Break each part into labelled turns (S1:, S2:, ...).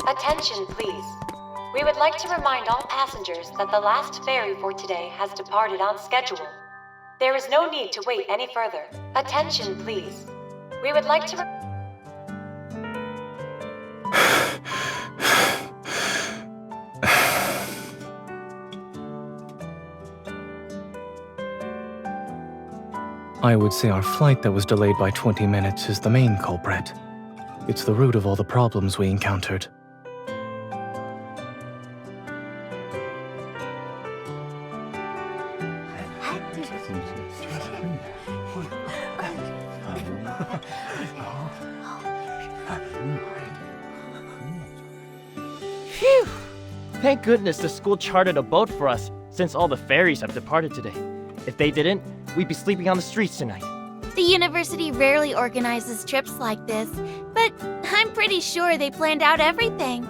S1: Attention, please. We would like to remind all passengers that the last ferry for today has departed on schedule. There is no need to wait any further. Attention, please. We would like to...
S2: I would say our flight that was delayed by 20 minutes is the main culprit. It's the root of all the problems we encountered.
S3: Phew! Thank goodness the school chartered a boat for us, since all the ferries have departed today. If they didn't, we'd be sleeping on the streets tonight.
S4: The university rarely organizes trips like this, but I'm pretty sure they planned out everything.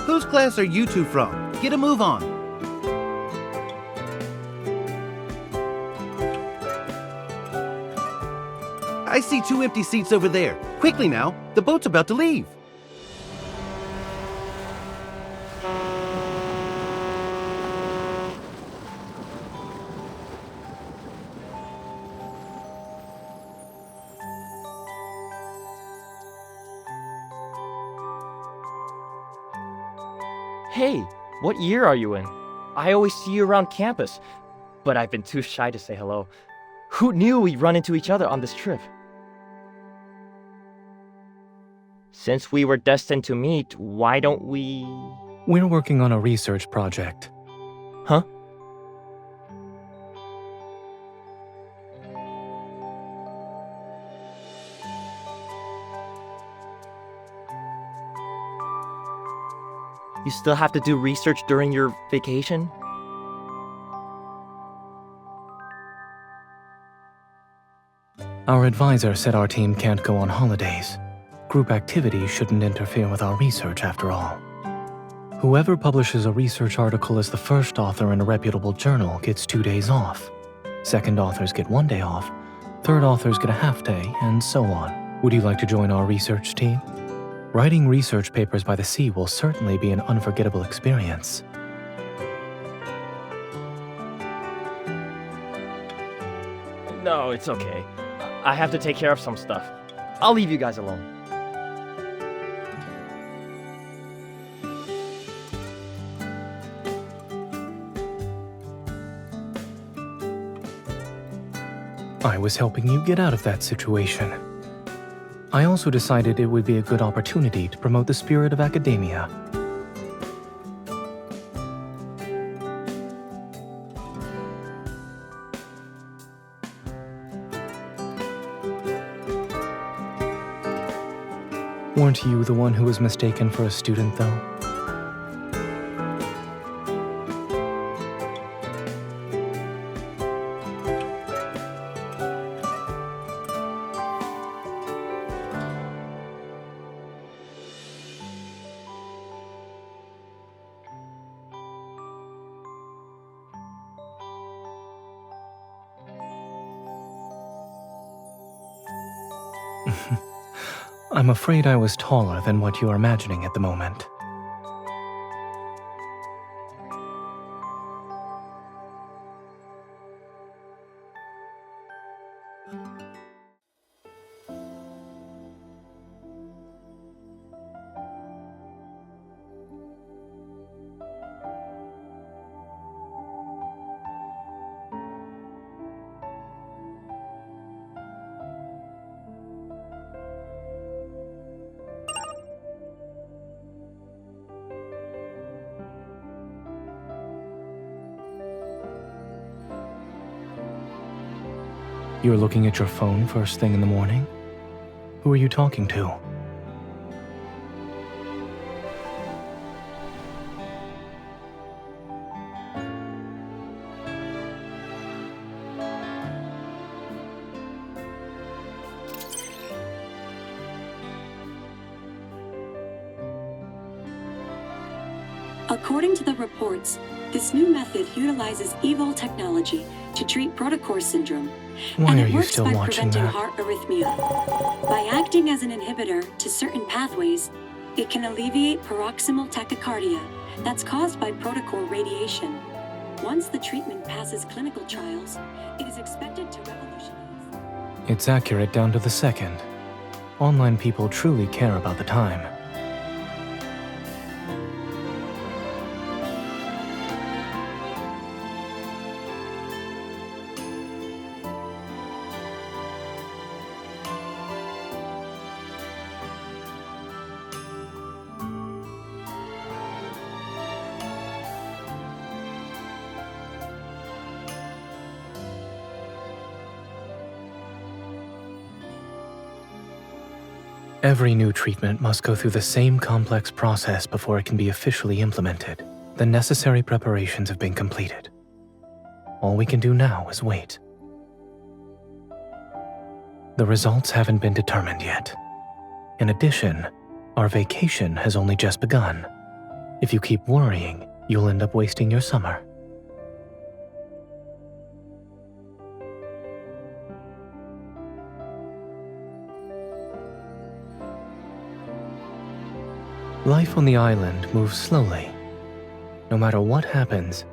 S5: Whose class are you two from? Get a move on. I see 2 empty seats over there. Quickly now, the boat's about to leave.
S3: Hey, what year are you in? I always see you around campus, but I've been too shy to say hello. Who knew we'd run into each other on this trip? Since we were destined to meet, why don't we...
S2: We're working on a research project.
S3: Huh? You still have to do research during your vacation?
S2: Our advisor said our team can't go on holidays. Group activities shouldn't interfere with our research after all. Whoever publishes a research article as the first author in a reputable journal gets 2 days off. Second authors get 1 day off. Third authors get a half day, and so on. Would you like to join our research team? Writing research papers by the sea will certainly be an unforgettable experience.
S3: No, it's okay. I have to take care of some stuff. I'll leave you guys alone.
S2: I was helping you get out of that situation. I also decided it would be a good opportunity to promote the spirit of academia. Weren't you the one who was mistaken for a student, though? I'm afraid I was taller than what you're imagining at the moment. You're looking at your phone first thing in the morning? Who are you talking to?
S6: According to the reports, this new method utilizes evil technology to treat protocore syndrome.
S2: Why
S6: and
S2: are
S6: it
S2: you
S6: works
S2: still
S6: by
S2: watching
S6: preventing
S2: that?
S6: heart arrhythmia. By acting as an inhibitor to certain pathways, it can alleviate paroxysmal tachycardia that's caused by protocore radiation. Once the treatment passes clinical trials, it is expected to revolutionize.
S2: It's accurate down to the second. Online people truly care about the time. Every new treatment must go through the same complex process before it can be officially implemented. The necessary preparations have been completed. All we can do now is wait. The results haven't been determined yet. In addition, our vacation has only just begun. If you keep worrying, you'll end up wasting your summer. Life on the island moves slowly. No matter what happens,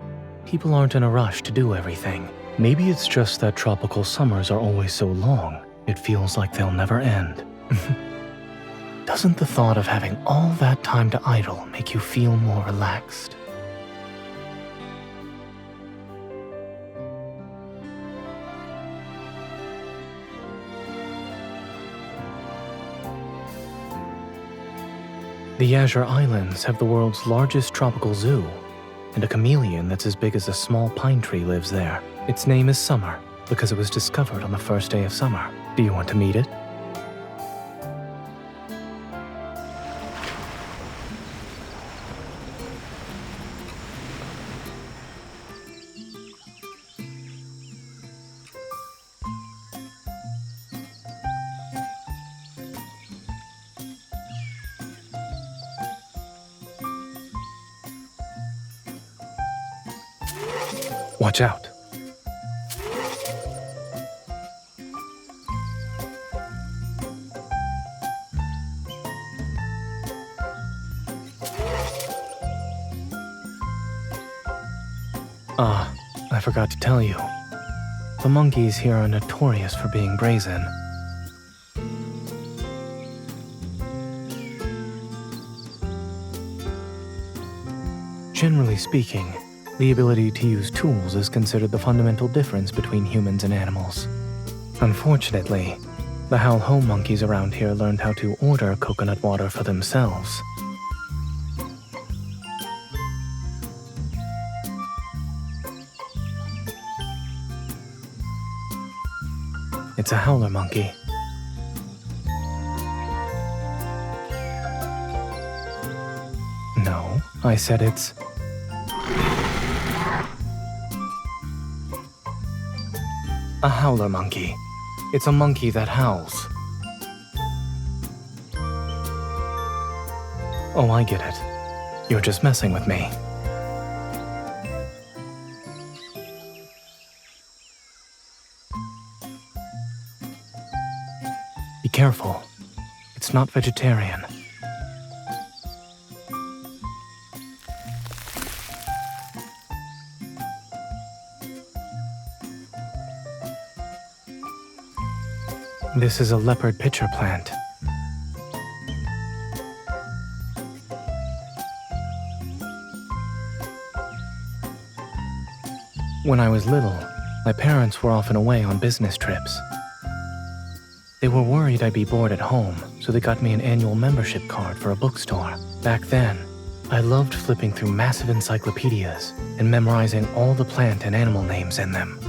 S2: people aren't in a rush to do everything. Maybe it's just that tropical summers are always so long, it feels like they'll never end. Doesn't the thought of having all that time to idle make you feel more relaxed? The Azure Islands have the world's largest tropical zoo, and a chameleon that's as big as a small pine tree lives there. Its name is Summer, because it was discovered on the first day of summer. Do you want to meet it? Watch out. I forgot to tell you. The monkeys here are notorious for being brazen. Generally speaking, the ability to use tools is considered the fundamental difference between humans and animals. Unfortunately, the Howl Home monkeys around here learned how to order coconut water for themselves. It's a howler monkey. No, I said it's... a howler monkey. It's a monkey that howls. Oh, I get it. You're just messing with me. Be careful. It's not vegetarian. This is a leopard pitcher plant. When I was little, my parents were often away on business trips. They were worried I'd be bored at home, so they got me an annual membership card for a bookstore. Back then, I loved flipping through massive encyclopedias and memorizing all the plant and animal names in them.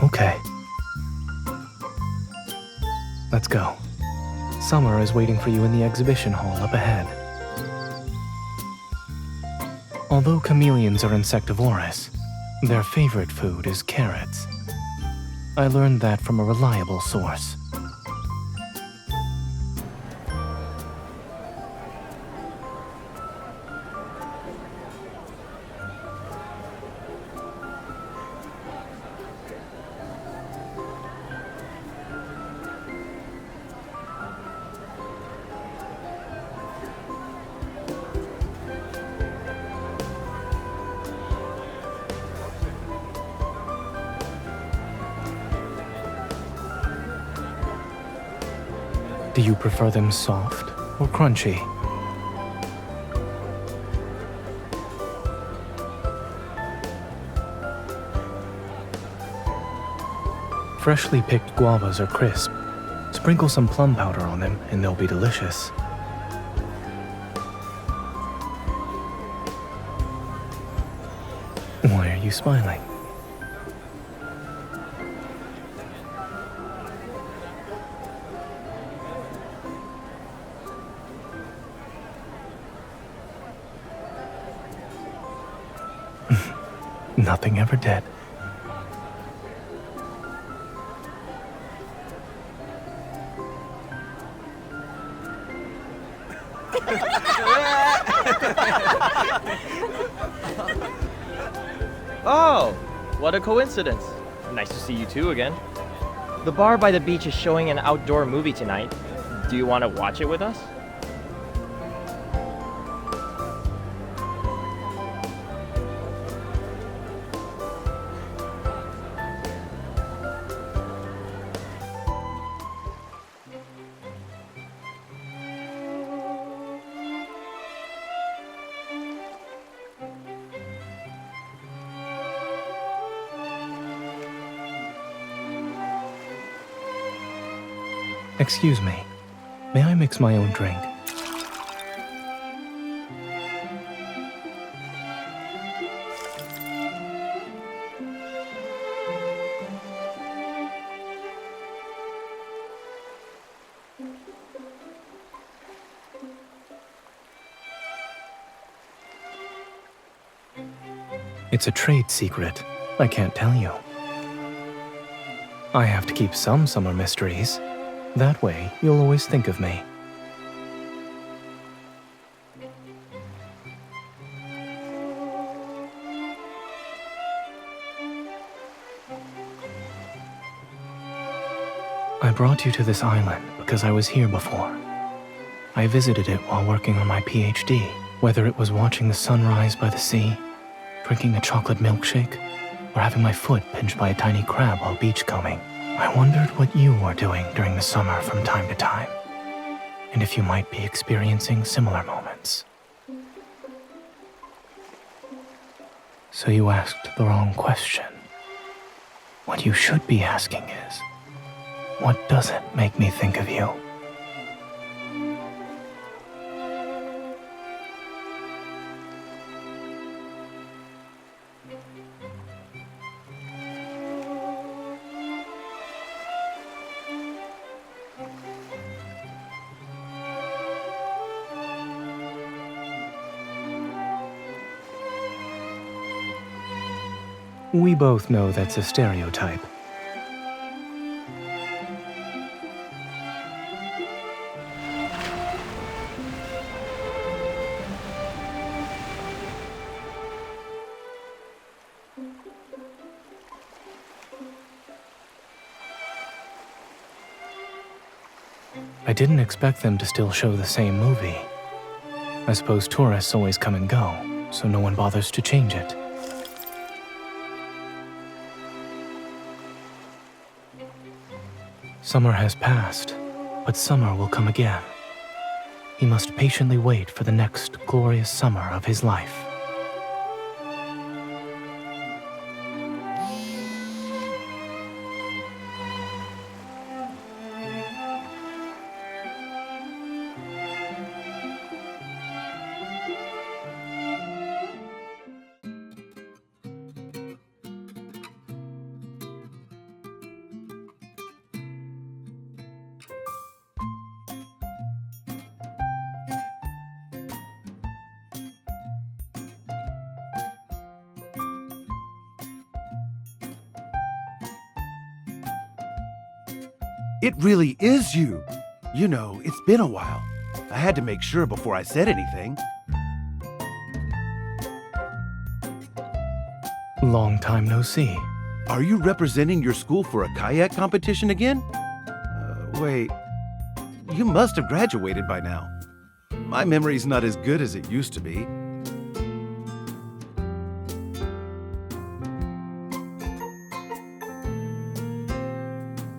S2: Okay. Let's go. Summer is waiting for you in the exhibition hall up ahead. Although chameleons are insectivorous, their favorite food is carrots. I learned that from a reliable source. Do you prefer them soft or crunchy? Freshly picked guavas are crisp. Sprinkle some plum powder on them and they'll be delicious. Why are you smiling? Nothing ever did.
S3: Oh, what a coincidence. Nice to see you two again. The bar by the beach is showing an outdoor movie tonight. Do you want to watch it with us?
S2: Excuse me, may I mix my own drink? It's a trade secret. I can't tell you. I have to keep some summer mysteries. That way, you'll always think of me. I brought you to this island because I was here before. I visited it while working on my PhD, whether it was watching the sunrise by the sea, drinking a chocolate milkshake, or having my foot pinched by a tiny crab while beachcombing. I wondered what you were doing during the summer from time to time, and if you might be experiencing similar moments. So you asked the wrong question. What you should be asking is, what doesn't make me think of you? We both know that's a stereotype. I didn't expect them to still show the same movie. I suppose tourists always come and go, so no one bothers to change it. Summer has passed, but summer will come again. He must patiently wait for the next glorious summer of his life.
S5: It really is you. You know, it's been a while. I had to make sure before I said anything.
S2: Long time no see.
S5: Are you representing your school for a kayak competition again? Wait. You must have graduated by now. My memory's not as good as it used to be.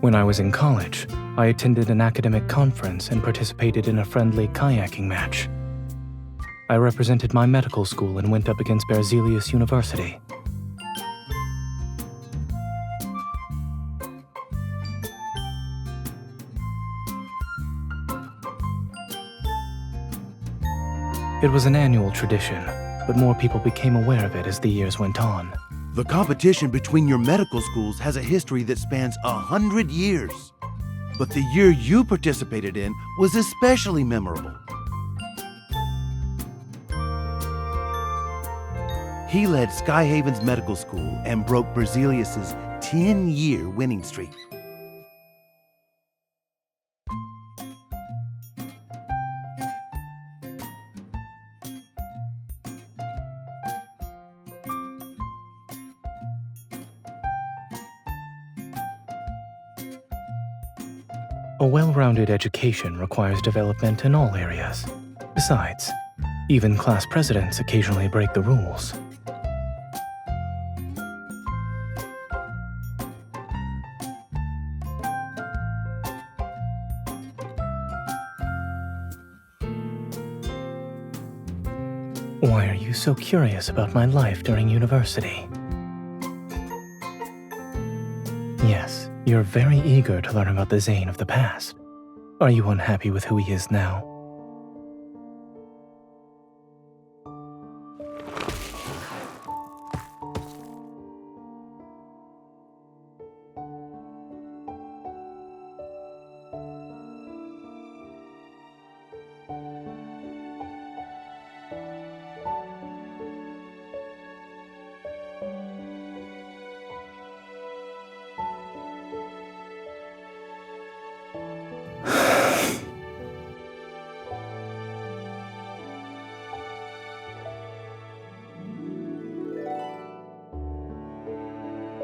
S2: When I was in college, I attended an academic conference and participated in a friendly kayaking match. I represented my medical school and went up against Berzelius University. It was an annual tradition, but more people became aware of it as the years went on.
S5: The competition between your medical schools has a history that spans 100 years. But the year you participated in was especially memorable. He led Skyhaven's medical school and broke Berzelius's 10-year winning streak.
S2: A well-rounded education requires development in all areas. Besides, even class presidents occasionally break the rules. Why are you so curious about my life during university? Yes, you're very eager to learn about the Zayne of the past. Are you unhappy with who he is now?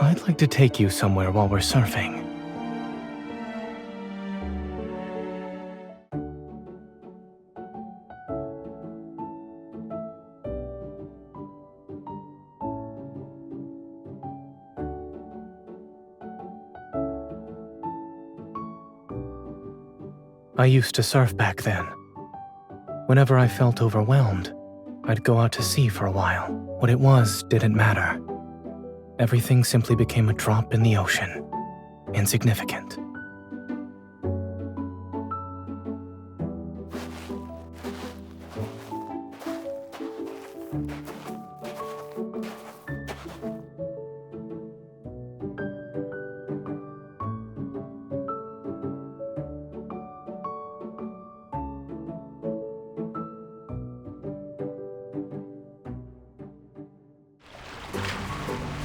S2: I'd like to take you somewhere while we're surfing. I used to surf back then. Whenever I felt overwhelmed, I'd go out to sea for a while. What it was didn't matter. Everything simply became a drop in the ocean. Insignificant.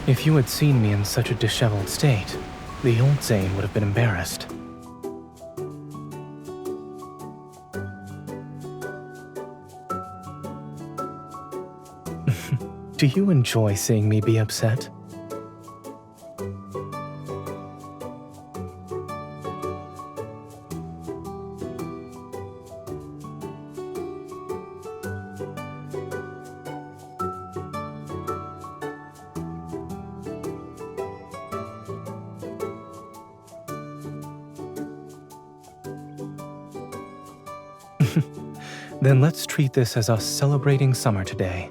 S2: If you had seen me in such a disheveled state, the old Zayne would have been embarrassed. Do you enjoy seeing me be upset? Then let's treat this as us celebrating summer today.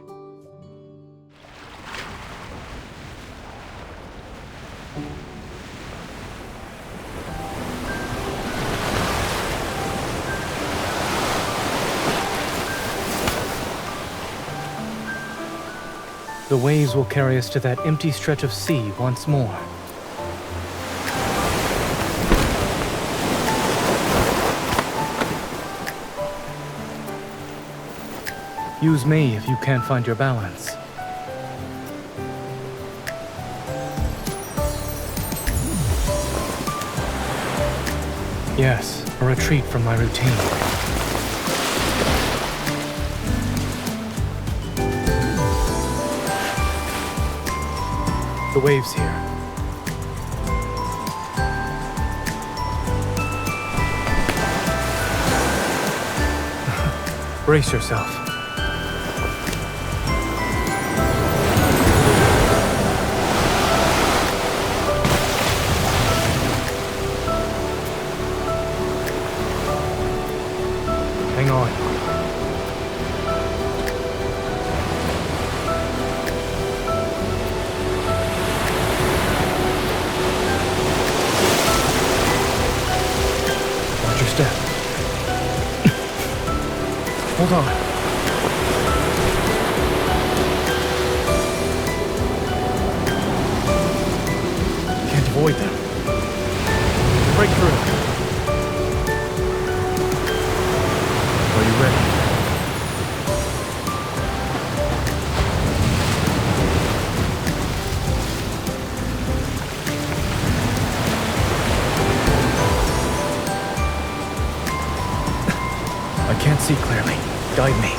S2: The waves will carry us to that empty stretch of sea once more. Use me if you can't find your balance. Yes, a retreat from my routine. The waves here. Brace yourself. Hang on. Watch your step. Hold on. Can't avoid them. Break through. Are you ready? I can't see clearly. Guide me.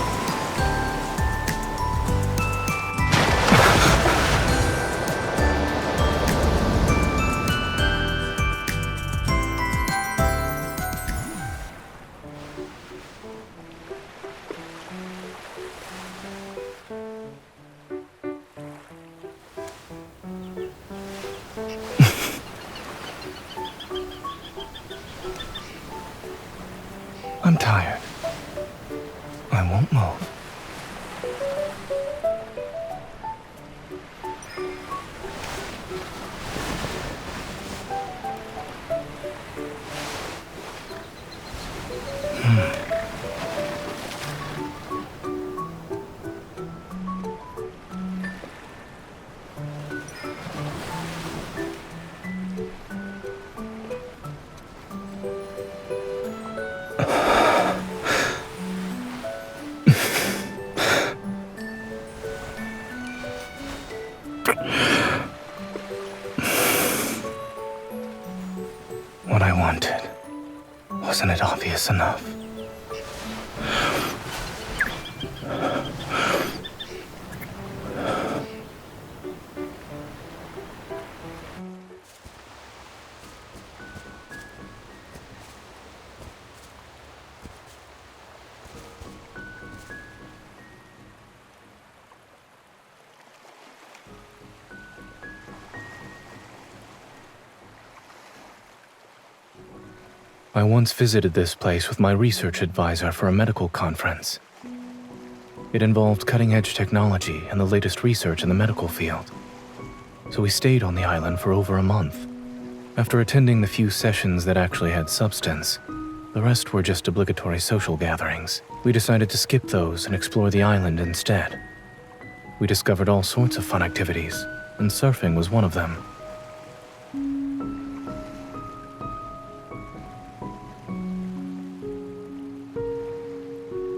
S2: I'm tired. I won't move. What I wanted. Wasn't it obvious enough? I once visited this place with my research advisor for a medical conference. It involved cutting-edge technology and the latest research in the medical field. So we stayed on the island for over a month. After attending the few sessions that actually had substance, the rest were just obligatory social gatherings. We decided to skip those and explore the island instead. We discovered all sorts of fun activities, and surfing was one of them.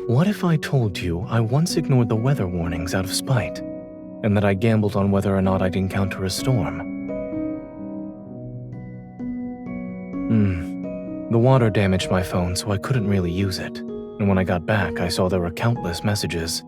S2: What if I told you I once ignored the weather warnings out of spite, and that I gambled on whether or not I'd encounter a storm? The water damaged my phone, so I couldn't really use it, and when I got back, I saw there were countless messages.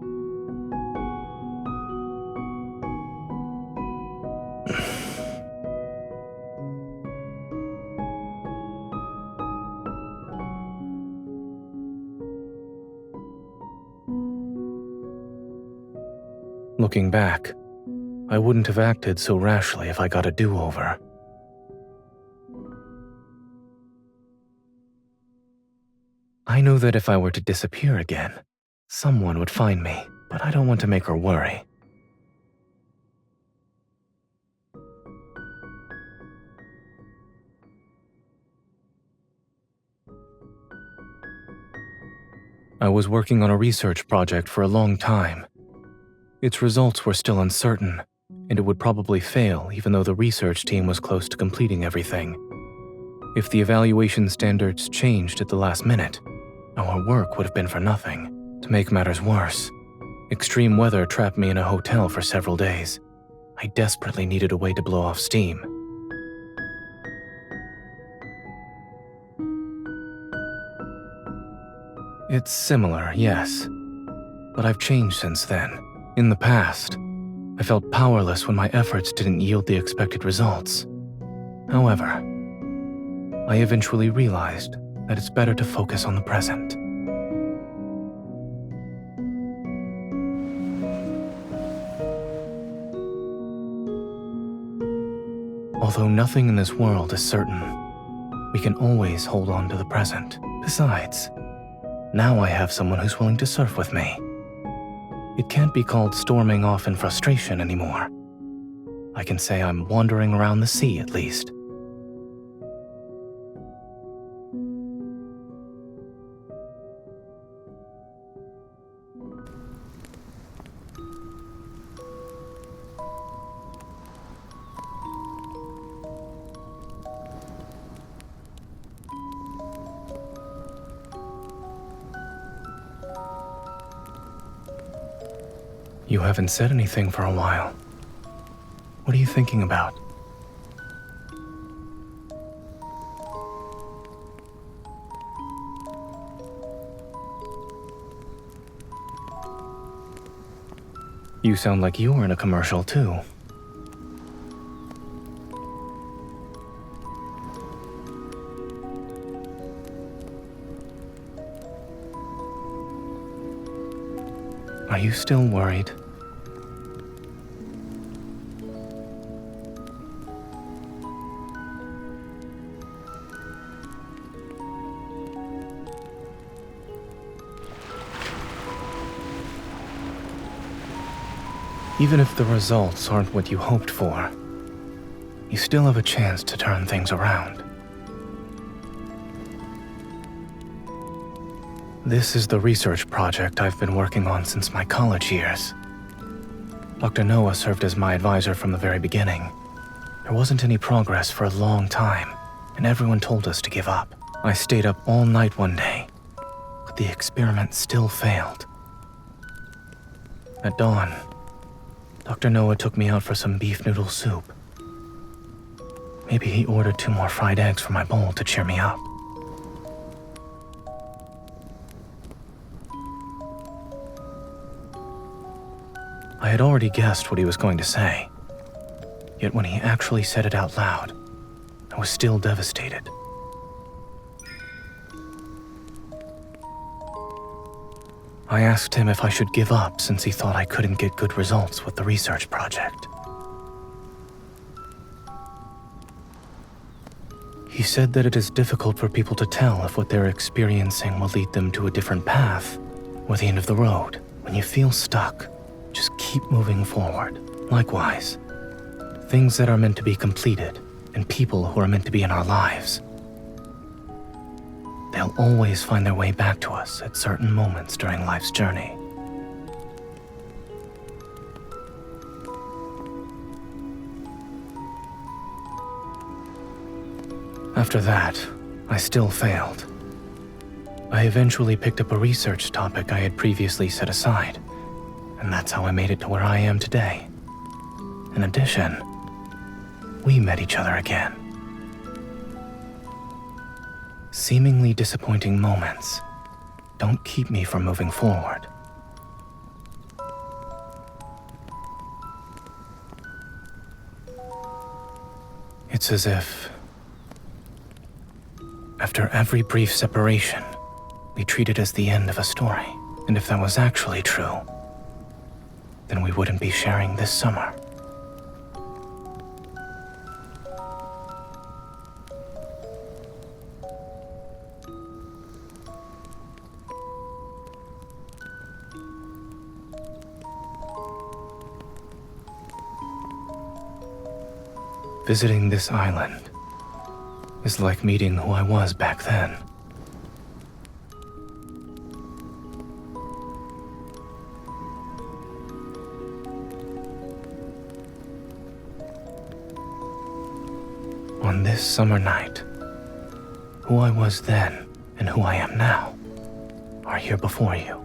S2: Looking back, I wouldn't have acted so rashly if I got a do-over. I know that if I were to disappear again, someone would find me, but I don't want to make her worry. I was working on a research project for a long time. Its results were still uncertain, and it would probably fail even though the research team was close to completing everything. If the evaluation standards changed at the last minute, our work would have been for nothing. To make matters worse, extreme weather trapped me in a hotel for several days. I desperately needed a way to blow off steam. It's similar, yes. But I've changed since then. In the past, I felt powerless when my efforts didn't yield the expected results. However, I eventually realized that it's better to focus on the present. Although nothing in this world is certain, we can always hold on to the present. Besides, now I have someone who's willing to surf with me. It can't be called storming off in frustration anymore. I can say I'm wandering around the sea at least. You haven't said anything for a while. What are you thinking about? You sound like you're in a commercial too. Are you still worried? Even if the results aren't what you hoped for, you still have a chance to turn things around. This is the research project I've been working on since my college years. Dr. Noah served as my advisor from the very beginning. There wasn't any progress for a long time, and everyone told us to give up. I stayed up all night one day, but the experiment still failed. At dawn, Dr. Noah took me out for some beef noodle soup. Maybe he ordered 2 more fried eggs for my bowl to cheer me up. I had already guessed what he was going to say, yet when he actually said it out loud, I was still devastated. I asked him if I should give up since he thought I couldn't get good results with the research project. He said that it is difficult for people to tell if what they're experiencing will lead them to a different path or the end of the road. When you feel stuck, just keep moving forward. Likewise, things that are meant to be completed and people who are meant to be in our lives, they'll always find their way back to us at certain moments during life's journey. After that, I still failed. I eventually picked up a research topic I had previously set aside, and that's how I made it to where I am today. In addition, we met each other again. Seemingly disappointing moments don't keep me from moving forward. It's as if, after every brief separation, we treat it as the end of a story. And if that was actually true, then we wouldn't be sharing this summer. Visiting this island is like meeting who I was back then. On this summer night, who I was then and who I am now are here before you.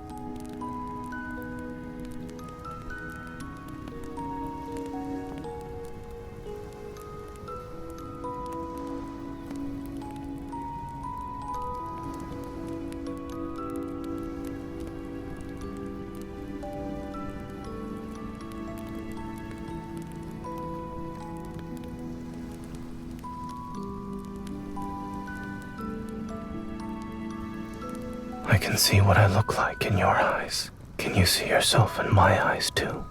S2: can see what I look like in your eyes. Can you see yourself in my eyes too?